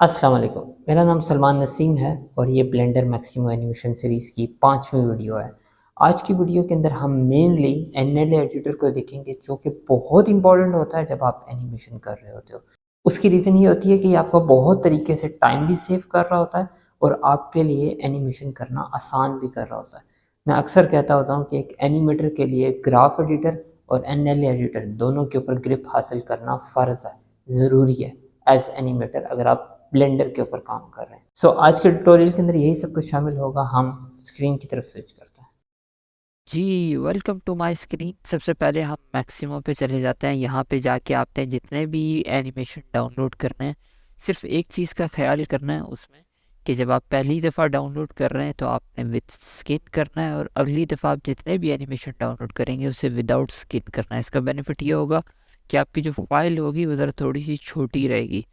अस्सलाम वालेकुम। मेरा नाम सलमान नसीम है और ये ब्लेंडर मैक्सिमो एनिमेशन सीरीज़ की 5वीं वीडियो है। आज की वीडियो के अंदर हम मेनली एनएलए एडिटर को देखेंगे जो कि बहुत इंपॉर्टेंट होता है जब आप एनिमेशन कर रहे होते हो। उसकी रीज़न ये होती है कि आपका बहुत तरीके से टाइम भी सेव कर रहा होता है और आपके लिए एनिमेशन करना आसान भी कर रहा होता है। मैं अक्सर कहता होता हूँ कि एक एनिमेटर के लिए ग्राफ एडिटर और एनएलए एडिटर दोनों के ऊपर ग्रिप हासिल करना फ़र्ज़ है, ज़रूरी है एज़ एनिमेटर अगर आप ब्लेंडर के ऊपर काम कर रहे हैं। आज के ट्यूटोरियल के अंदर यही सब कुछ शामिल होगा। हम स्क्रीन की तरफ स्विच करते हैं। जी, वेलकम टू माय स्क्रीन। सबसे पहले हम मैक्सिमो पे चले जाते हैं। यहाँ पे जाके आपने जितने भी एनिमेशन डाउनलोड करने हैं, सिर्फ एक चीज़ का ख्याल करना है उसमें कि जब आप पहली दफ़ा डाउनलोड कर रहे हैं तो आपने विद स्किन करना है, और अगली दफ़ा आप जितने भी एनिमेशन डाउनलोड करेंगे उसे विदाउट स्किन करना है। इसका बेनिफिट ये होगा कि आपकी जो फाइल होगी वो ज़रा थोड़ी सी छोटी रहेगी।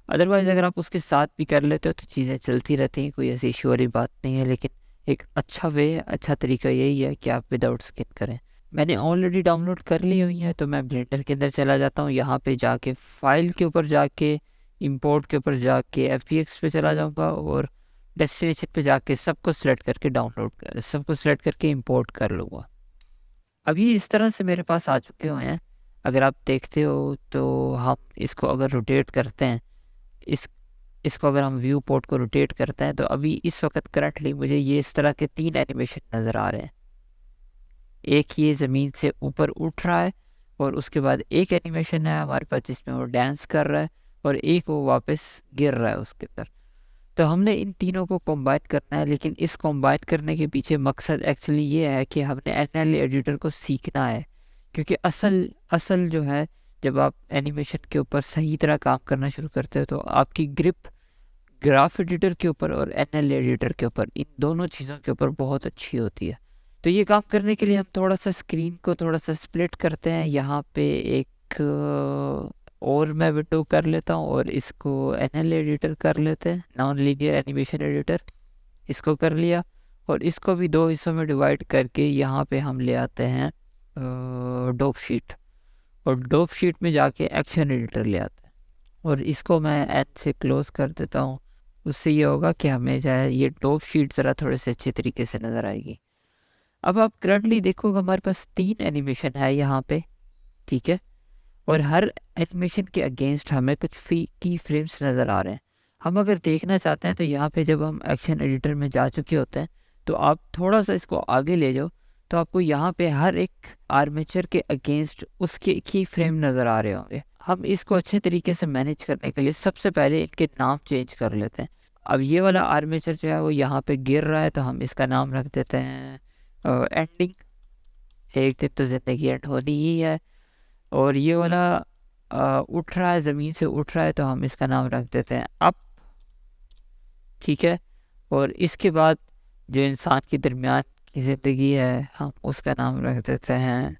अदरवाइज़ अगर आप उसके साथ भी कर लेते हो तो चीज़ें चलती रहती हैं, कोई ऐसी इशू वाली बात नहीं है। लेकिन एक अच्छा अच्छा तरीका यही है कि आप विदाउट स्किप करें। मैंने ऑलरेडी डाउनलोड कर ली हुई है तो मैं ब्लेंडर के अंदर चला जाता हूँ। यहाँ पे जाके फाइल के ऊपर जाके इंपोर्ट के ऊपर जाके एफपीएक्स पे चला जाऊँगा और डेस्टिनेशन पे जाके सबको सिलेक्ट करके सबको सिलेक्ट करके इंपोर्ट कर लूँगा। अभी इस तरह से मेरे पास आ चुके हुए हैं। अगर आप देखते हो तो हम इसको अगर रोटेट करते हैं, इस इसको अगर हम व्यू पोर्ट को रोटेट करते हैं तो अभी इस वक्त करंटली मुझे ये इस तरह के 3 एनिमेशन नज़र आ रहे हैं। एक ये ज़मीन से ऊपर उठ रहा है, और उसके बाद एक एनिमेशन है हमारे पास जिसमें वो डांस कर रहा है, और एक वो वापस गिर रहा है उसके अंदर। तो हमने इन तीनों को कंबाइन करना है, लेकिन इस कंबाइन करने के पीछे मकसद एक्चुअली ये है कि हमने एनएल एडिटर को सीखना है। क्योंकि असल असल जो है, जब आप एनिमेशन के ऊपर सही तरह काम करना शुरू करते हो तो आपकी ग्रिप ग्राफ एडिटर के ऊपर और एनएल एडिटर के ऊपर, इन दोनों चीज़ों के ऊपर बहुत अच्छी होती है। तो ये काम करने के लिए हम थोड़ा सा स्क्रीन को थोड़ा सा स्प्लिट करते हैं। यहाँ पे एक और मैं विंडो कर लेता हूँ और इसको एनएल एडिटर कर लेते हैं, नॉन लीनियर एनिमेशन एडिटर। इसको कर लिया और इसको भी दो हिस्सों में डिवाइड करके यहाँ पे हम ले आते हैं डोप शीट, और डोप शीट में जाके एक्शन एडिटर ले आते हैं, और इसको मैं एन से क्लोज कर देता हूँ। उससे ये होगा कि हमें जो है ये डोप शीट ज़रा थोड़े से अच्छे तरीके से नज़र आएगी। अब आप करंटली देखोगे हमारे पास 3 एनिमेशन है यहाँ पे, ठीक है, और हर एनिमेशन के अगेंस्ट हमें कुछ की फ्रेम्स नज़र आ रहे हैं। हम अगर देखना चाहते हैं तो यहाँ पे जब हम एक्शन एडिटर में जा चुके होते हैं तो आप थोड़ा सा इसको आगे ले जाओ, तो आपको यहाँ पे हर एक आर्मेचर के अगेंस्ट उसके की फ्रेम नज़र आ रहे होंगे। हम इसको अच्छे तरीके से मैनेज करने के लिए सबसे पहले इनके नाम चेंज कर लेते हैं। अब ये वाला आर्मेचर जो है वो यहाँ पे गिर रहा है तो हम इसका नाम रख देते हैं एंडिंग, एक दिन तो ज़िंदगी एंड होनी ही है। और ये वाला उठ रहा है, ज़मीन से उठ रहा है, तो हम इसका नाम रख देते हैं अप, ठीक है। और इसके बाद जो इंसान के दरमियान की ज़िंदगी है हम उसका नाम रख देते हैं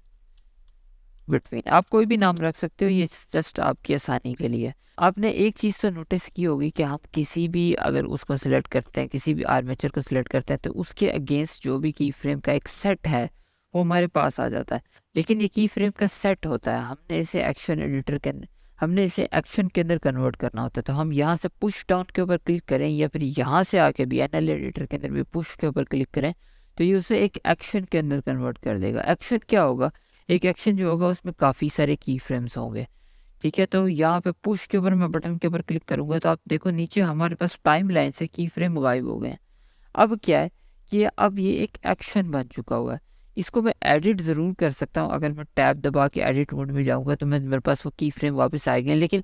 बिटवीन। आप कोई भी नाम रख सकते हो, ये जस्ट आपकी आसानी के लिए। आपने एक चीज़ तो नोटिस की होगी कि हम किसी भी अगर उसको सिलेक्ट करते हैं, किसी भी आर्मेचर को सिलेक्ट करते हैं, तो उसके अगेंस्ट जो भी की फ्रेम का एक सेट है वो हमारे पास आ जाता है। लेकिन ये की फ्रेम का सेट होता है, हमने इसे एक्शन के अंदर कन्वर्ट करना होता है। तो हम यहाँ से पुश डाउन के ऊपर क्लिक करें या फिर यहाँ से आके भी एनएल एडिटर के अंदर भी पुश के ऊपर क्लिक करें तो ये उसे एक एक्शन के अंदर कन्वर्ट कर देगा। एक्शन क्या होगा? एक एक्शन जो होगा उसमें काफ़ी सारे की फ्रेम्स होंगे, ठीक है। तो यहाँ पे पुश के ऊपर मैं बटन के ऊपर क्लिक करूँगा तो आप देखो नीचे हमारे पास टाइम लाइन से की फ्रेम गायब हो गए हैं। अब क्या है कि अब ये एक एक्शन बन चुका हुआ है। इसको मैं एडिट ज़रूर कर सकता हूँ, अगर मैं टैब दबा के एडिट मोड में जाऊँगा तो मेरे पास वो की फ्रेम वापस आएंगे। लेकिन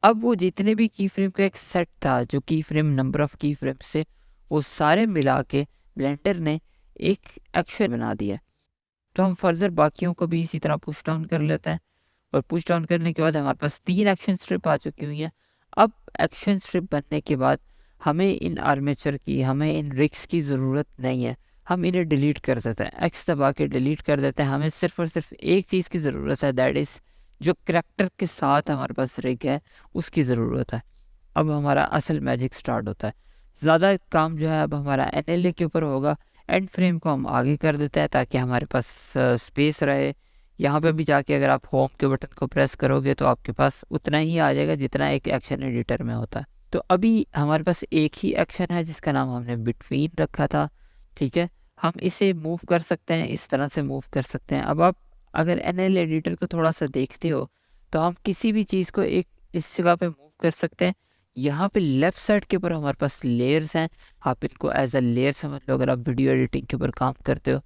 अब वो जितने भी की फ्रेम का एक सेट था, जो की फ्रेम नंबर ऑफ़ की फ्रेम से, वो सारे मिला के ब्लेंडर ने एक एक्शन बना दिया। तो हम फर्दर बाकियों को भी इसी तरह पुश डाउन कर लेते हैं, और पुश डाउन करने के बाद हमारे पास 3 एक्शन स्ट्रिप आ चुकी हुई हैं। अब एक्शन स्ट्रिप बनने के बाद हमें इन आर्मेचर की, हमें इन रिग्स की ज़रूरत नहीं है। हम इन्हें डिलीट कर देते हैं, एक्स दबा के डिलीट कर देते हैं। हमें सिर्फ और सिर्फ एक चीज़ की ज़रूरत है, दैट इज़ जो करैक्टर के साथ हमारे पास रिग है उसकी ज़रूरत है। अब हमारा असल मैजिक स्टार्ट होता है। ज़्यादा काम जो है अब हमारा एनएलए के ऊपर होगा। एंड फ्रेम को हम आगे कर देते हैं ताकि हमारे पास स्पेस रहे। यहाँ पे भी जाके अगर आप होम के बटन को प्रेस करोगे तो आपके पास उतना ही आ जाएगा जितना एक एक्शन एडिटर में होता है। तो अभी हमारे पास एक ही एक्शन है जिसका नाम हमने बिटवीन रखा था, ठीक है। हम इसे मूव कर सकते हैं, इस तरह से मूव कर सकते हैं। अब आप अगर NL एडिटर को थोड़ा सा देखते हो तो हम किसी भी चीज़ को एक इस जगह पे मूव कर सकते हैं। यहाँ पे लेफ़्ट साइड के ऊपर हमारे पास लेयर्स हैं, आप इनको एज अ लेयर समझ लो अगर आप वीडियो एडिटिंग के ऊपर काम करते हो।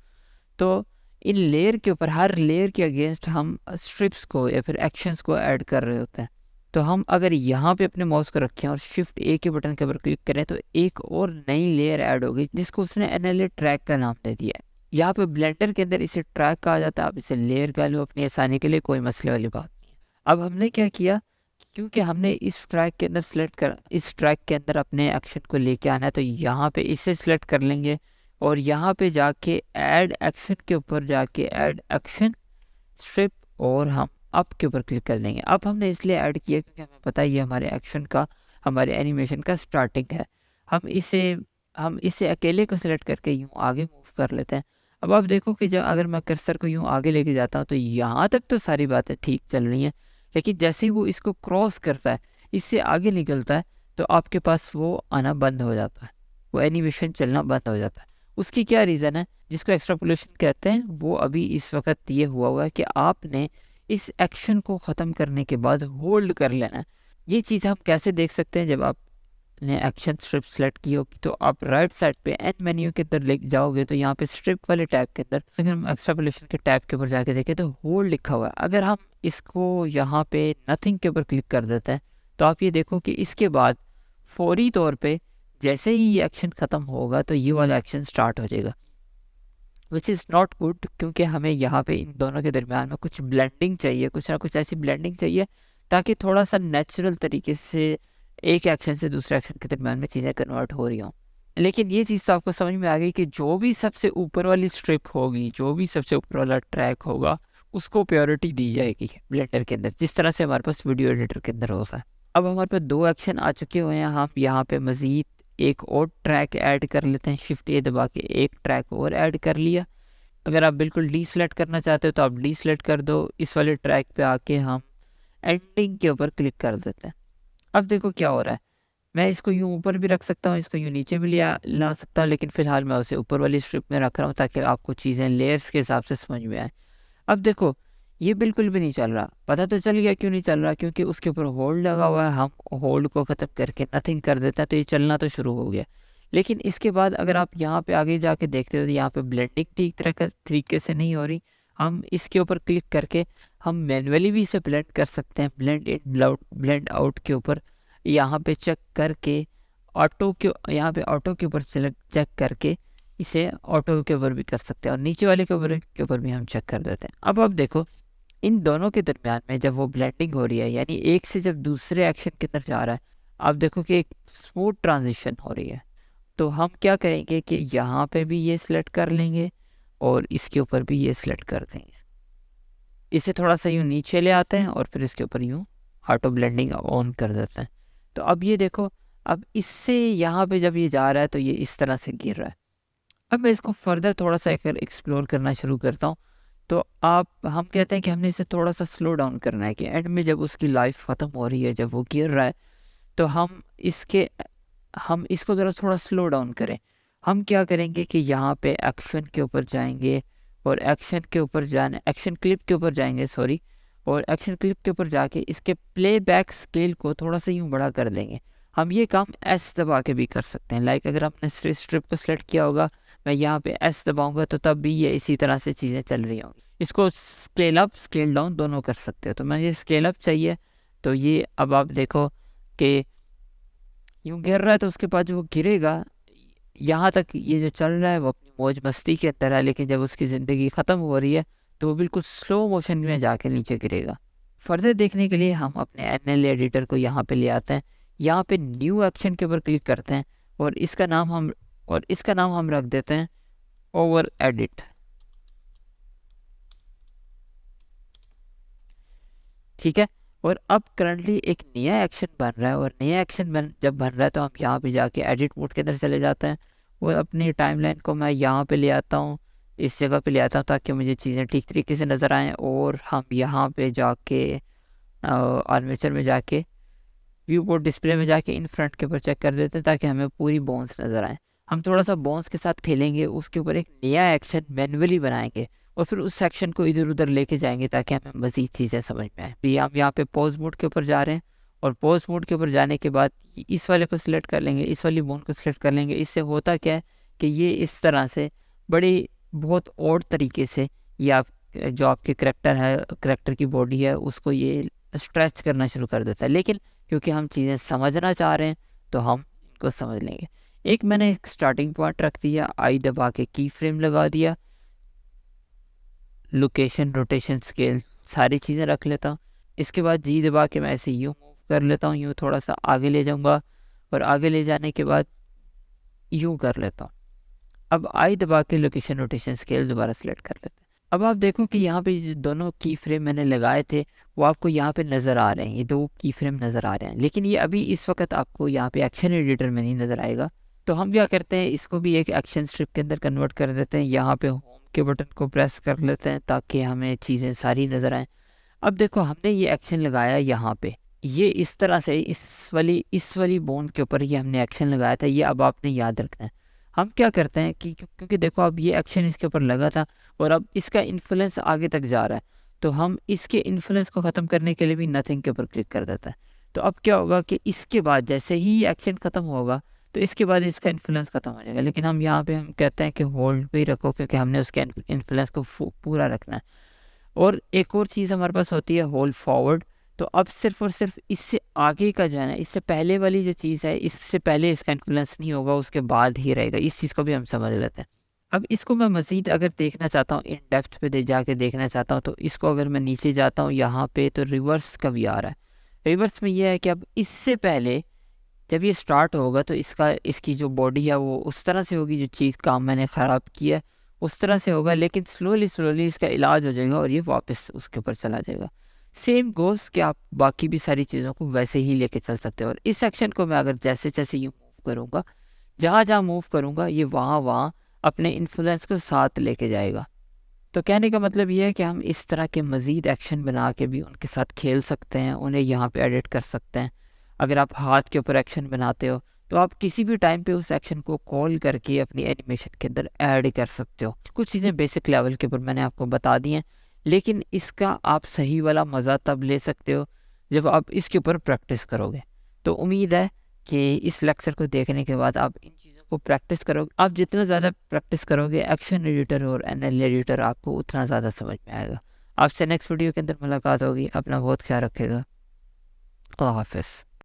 तो इन लेयर के ऊपर, हर लेयर के अगेंस्ट हम स्ट्रिप्स को या फिर एक्शंस को ऐड कर रहे होते हैं। तो हम अगर यहाँ पे अपने माउस को रखें और शिफ्ट A के बटन के ऊपर क्लिक करें तो एक और नई लेयर ऐड होगी जिसको उसने NLA ट्रैक का नाम दे दिया है। यहाँ पे ब्लेंडर के अंदर इसे ट्रैक कहा जाता है। आप इसे लेयर कह लो अपनी आसानी के लिए, कोई मसले वाली बात नहीं है। अब हमने क्या किया, क्योंकि हमने इस ट्रैक के अंदर इस ट्रैक के अंदर अपने एक्शन को लेके आना है, तो यहाँ पे इसे सिलेक्ट कर लेंगे और यहाँ पे जाके ऐड एक्शन के ऊपर जाके ऐड एक्शन स्ट्रिप और हम अप के ऊपर क्लिक कर देंगे। अब हमने इसलिए ऐड किया क्योंकि हमें पता है ये हमारे एक्शन का, हमारे एनिमेशन का स्टार्टिंग है। हम इसे अकेले को सिलेक्ट करके यूँ आगे मूव कर लेते हैं। अब आप देखो कि जब अगर मैं कर्सर को यूँ आगे लेके जाता हूँ तो यहाँ तक तो सारी बातें ठीक चल रही हैं, लेकिन जैसे ही वो इसको क्रॉस करता है, इससे आगे निकलता है, तो आपके पास वो आना बंद हो जाता है, वो एनिमेशन चलना बंद हो जाता है। उसकी क्या रीज़न है, जिसको एक्सट्रापोलेशन कहते हैं, वो अभी इस वक्त ये हुआ है कि आपने इस एक्शन को ख़त्म करने के बाद होल्ड कर लेना है। ये चीज़ आप कैसे देख सकते हैं, जब आपने एक्शन स्ट्रिप सेलेक्ट की होगी तो आप राइट साइड पे एंड मेन्यू के अंदर ले जाओगे तो यहाँ पे स्ट्रिप वाले टैब के अंदर अगर हम एक्सट्रापोलेशन के टैब के ऊपर जाके देखें तो होल्ड लिखा हुआ है। अगर हम इसको यहाँ पे नथिंग के ऊपर क्लिक कर देते हैं तो आप ये देखो कि इसके बाद फौरी तौर पर जैसे ही ये एक्शन ख़त्म होगा तो ये वाला एक्शन स्टार्ट हो जाएगा, विच इज़ नॉट गुड, क्योंकि हमें यहाँ पे इन दोनों के दरमियान में कुछ ब्लेंडिंग चाहिए, कुछ ना कुछ ऐसी ब्लेंडिंग चाहिए ताकि थोड़ा सा नेचुरल तरीके से एक एक्शन से दूसरे एक्शन के दरमियान में चीज़ें कन्वर्ट हो रही हों। लेकिन ये चीज़ तो आपको समझ में आ गई कि जो भी सबसे ऊपर वाली स्ट्रिप होगी, जो भी सबसे ऊपर वाला ट्रैक होगा, उसको प्रायोरिटी दी जाएगी ब्लेंडर के अंदर, जिस तरह से हमारे पास वीडियो एडिटर के अंदर होता है। अब हमारे पास 2 एक्शन आ चुके हुए हैं, हम यहाँ पे मज़ीद एक और ट्रैक ऐड कर लेते हैं। शिफ्ट A दबा के एक ट्रैक और ऐड कर लिया। अगर आप बिल्कुल डी सेलेक्ट करना चाहते हो तो आप डी सेलेक्ट कर दो। इस वाले ट्रैक पे आके हम एंडिंग के ऊपर क्लिक कर देते हैं। अब देखो क्या हो रहा है, मैं इसको यूँ ऊपर भी रख सकता हूँ, इसको यूँ नीचे भी ला सकता हूँ, लेकिन फ़िलहाल मैं उसे ऊपर वाली स्ट्रिप में रख रहा हूँ ताकि आपको चीज़ें लेयर्स के हिसाब से समझ में आए। अब देखो ये बिल्कुल भी नहीं चल रहा, पता तो चल गया क्यों नहीं चल रहा, क्योंकि उसके ऊपर होल्ड लगा हुआ है। हम होल्ड को ख़त्म करके नथिंग कर देते हैं तो ये चलना तो शुरू हो गया। लेकिन इसके बाद अगर आप यहाँ पे आगे जाके देखते हो तो यहाँ पे ब्लेंडिंग ठीक तरीके से नहीं हो रही। हम इसके ऊपर क्लिक करके हम मैनुअली भी इसे ब्लेंड कर सकते हैं, ब्लेंड इन ब्लेंड आउट के ऊपर यहाँ पे चेक करके यहाँ पे ऑटो के ऊपर चेक करके इसे ऑटो के ऊपर भी कर सकते हैं और नीचे वाले के ऊपर भी हम चेक कर देते हैं। अब आप देखो इन दोनों के दरमियान में जब वो ब्लेंडिंग हो रही है, यानी एक से जब दूसरे एक्शन के अंदर जा रहा है, आप देखो कि एक स्मूथ ट्रांजिशन हो रही है। तो हम क्या करेंगे कि यहाँ पे भी ये सिलेक्ट कर लेंगे और इसके ऊपर भी ये सिलेक्ट कर देंगे। इसे थोड़ा सा यूँ नीचे ले आते हैं और फिर इसके ऊपर यूँ ऑटो ब्लेंडिंग ऑन कर देते हैं। तो अब ये देखो, अब इससे यहाँ पे जब ये जा रहा है तो ये इस तरह से गिर रहा है। अब मैं इसको फर्दर थोड़ा सा एक्सप्लोर करना शुरू करता हूँ। तो हम कहते हैं कि हमने इसे थोड़ा सा स्लो डाउन करना है कि एंड में जब उसकी लाइफ ख़त्म हो रही है, जब वो गिर रहा है, तो हम इसको ज़रा थोड़ा स्लो डाउन करें। हम क्या करेंगे कि यहाँ पे एक्शन के ऊपर जाएंगे और एक्शन क्लिप के ऊपर जाएंगे और एक्शन क्लिप के ऊपर जाके इसके प्लेबैक स्केल को थोड़ा सा यूँ बड़ा कर देंगे। हम ये काम S दबा के भी कर सकते हैं। लाइक अगर आपने स्ट्रिप को सिलेक्ट किया होगा, मैं यहाँ पे S दबाऊंगा तो तब भी ये इसी तरह से चीज़ें चल रही होंगी। इसको स्केल अप स्केल डाउन दोनों कर सकते हो। तो मैं ये स्केल अप चाहिए, तो ये अब आप देखो कि यूँ गिर रहा है, तो उसके बाद जो वो गिरेगा, यहाँ तक ये जो चल रहा है वो अपनी मौज मस्ती के अंदर है, लेकिन जब उसकी ज़िंदगी ख़त्म हो रही है तो वो बिल्कुल स्लो मोशन में जाके नीचे गिरेगा। फर्दर देखने के लिए हम अपने NL एडिटर को यहाँ पे ले आते हैं, यहाँ पे न्यू एक्शन के ऊपर क्लिक करते हैं और इसका नाम हम रख देते हैं ओवर एडिट। ठीक है, और अब करंटली एक नया एक्शन बन रहा है और नया एक्शन जब बन रहा है तो हम यहाँ पे जाके एडिट मोड के अंदर चले जाते हैं और अपनी टाइमलाइन को मैं यहाँ पे ले आता हूँ, इस जगह पे ले आता हूँ ताकि मुझे चीज़ें ठीक तरीके से नज़र आएँ। और हम यहाँ पे जाके आर्मेचर में जाके व्यू पोर्ट डिस्प्ले में जाके इन फ्रंट के ऊपर चेक कर देते हैं ताकि हमें पूरी बोन्स नज़र आए। हम थोड़ा सा बोन्स के साथ खेलेंगे, उसके ऊपर एक नया एक्शन मैनुअली बनाएंगे और फिर उस सेक्शन को इधर उधर लेके जाएंगे ताकि हमें मज़ीद चीज़ें समझ में आए। तो हम यहाँ पे पॉज मोड के ऊपर जा रहे हैं और पॉज मोड के ऊपर जाने के बाद इस वाले को सिलेक्ट कर लेंगे, इस वाली बोन को सिलेक्ट कर लेंगे। इससे होता क्या है कि ये इस तरह से बड़ी बहुत और तरीके से ये आप जो आपके करेक्टर है, करेक्टर की बॉडी है, उसको ये स्ट्रेच करना शुरू कर देता है। लेकिन क्योंकि हम चीज़ें समझना चाह रहे हैं तो हम इनको समझ लेंगे। एक मैंने एक स्टार्टिंग पॉइंट रख दिया, आई दबा के की फ्रेम लगा दिया, लोकेशन, रोटेशन, स्केल सारी चीज़ें रख लेता हूँ। इसके बाद जी दबा के मैं ऐसे यूँ मूव कर लेता हूँ, यूँ थोड़ा सा आगे ले जाऊँगा और आगे ले जाने के बाद यूँ कर लेता हूँ। अब आई दबा के लोकेशन, रोटेशन, स्केल दोबारा सेलेक्ट कर लेते हैं। अब आप देखो कि यहाँ पे जो दोनों की फ्रेम मैंने लगाए थे वो आपको यहाँ पे नज़र आ रहे हैं, ये दो की फ्रेम नज़र आ रहे हैं, लेकिन ये अभी इस वक्त आपको यहाँ पे एक्शन एडिटर में नहीं नज़र आएगा। तो हम क्या करते हैं, इसको भी एक एक्शन स्ट्रिप के अंदर कन्वर्ट कर देते हैं। यहाँ पे होम के बटन को प्रेस कर लेते हैं ताकि हमें चीज़ें सारी नज़र आएँ। अब देखो हमने ये एक्शन लगाया यहाँ पे, ये इस तरह से इस वाली बोन के ऊपर ये हमने एक्शन लगाया था, ये अब आपने याद रखना है। हम क्या करते हैं कि क्योंकि देखो अब ये एक्शन इसके ऊपर लगा था और अब इसका इन्फ्लुएंस आगे तक जा रहा है, तो हम इसके इन्फ्लुएंस को ख़त्म करने के लिए भी नथिंग के ऊपर क्लिक कर देता है। तो अब क्या होगा कि इसके बाद जैसे ही एक्शन ख़त्म होगा तो इसके बाद इसका इन्फ्लुएंस ख़त्म हो जाएगा। लेकिन हम यहाँ पे हम कहते हैं कि होल्ड पे ही रखो क्योंकि हमने उसके इन्फ्लुएंस को पूरा रखना है। और एक और चीज़ हमारे पास होती है होल्ड फॉरवर्ड। तो अब सिर्फ और सिर्फ इससे आगे का जो है ना, इससे पहले वाली जो चीज़ है, इससे पहले इसका इन्फ्लुएंस नहीं होगा, उसके बाद ही रहेगा। इस चीज़ को भी हम समझ लेते हैं। अब इसको मैं मज़ीद अगर देखना चाहता हूँ, इन डेप्थ पे जाके देखना चाहता हूँ, तो इसको अगर मैं नीचे जाता हूँ यहाँ पे तो रिवर्स का भी आ रहा है। रिवर्स में यह है कि अब इससे पहले जब ये स्टार्ट होगा तो इसकी जो बॉडी है वो उस तरह से होगी, जो चीज़ काम मैंने ख़राब किया है उस तरह से होगा, लेकिन स्लोली इसका इलाज हो जाएगा और ये वापस उसके ऊपर चला जाएगा। सेम गोस कि आप बाकी भी सारी चीज़ों को वैसे ही लेके चल सकते हो। और इस सेक्शन को मैं अगर जैसे जैसे ये मूव करूँगा, जहाँ मूव करूँगा, ये वहाँ अपने इन्फ्लुएंस को साथ लेके जाएगा। तो कहने का मतलब ये है कि हम इस तरह के मज़ीद एक्शन बना के भी उनके साथ खेल सकते हैं, उन्हें यहाँ पे एडिट कर सकते हैं। अगर आप हाथ के ऊपर एक्शन बनाते हो तो आप किसी भी टाइम पे उस एक्शन को कॉल करके अपनी एनिमेशन के अंदर ऐड कर सकते हो। कुछ चीज़ें बेसिक लेवल के ऊपर मैंने आपको बता दी हैं, लेकिन इसका आप सही वाला मज़ा तब ले सकते हो जब आप इसके ऊपर प्रैक्टिस करोगे। तो उम्मीद है कि इस लेक्चर को देखने के बाद आप इन चीज़ों को प्रैक्टिस करोगे। आप जितना ज़्यादा प्रैक्टिस करोगे एक्शन एडिटर और एनएल एडिटर, आपको उतना ज़्यादा समझ में आएगा। आपसे नेक्स्ट वीडियो के अंदर मुलाकात होगी। अपना बहुत ख्याल रखेगा। अल्लाह हाफ़िज़।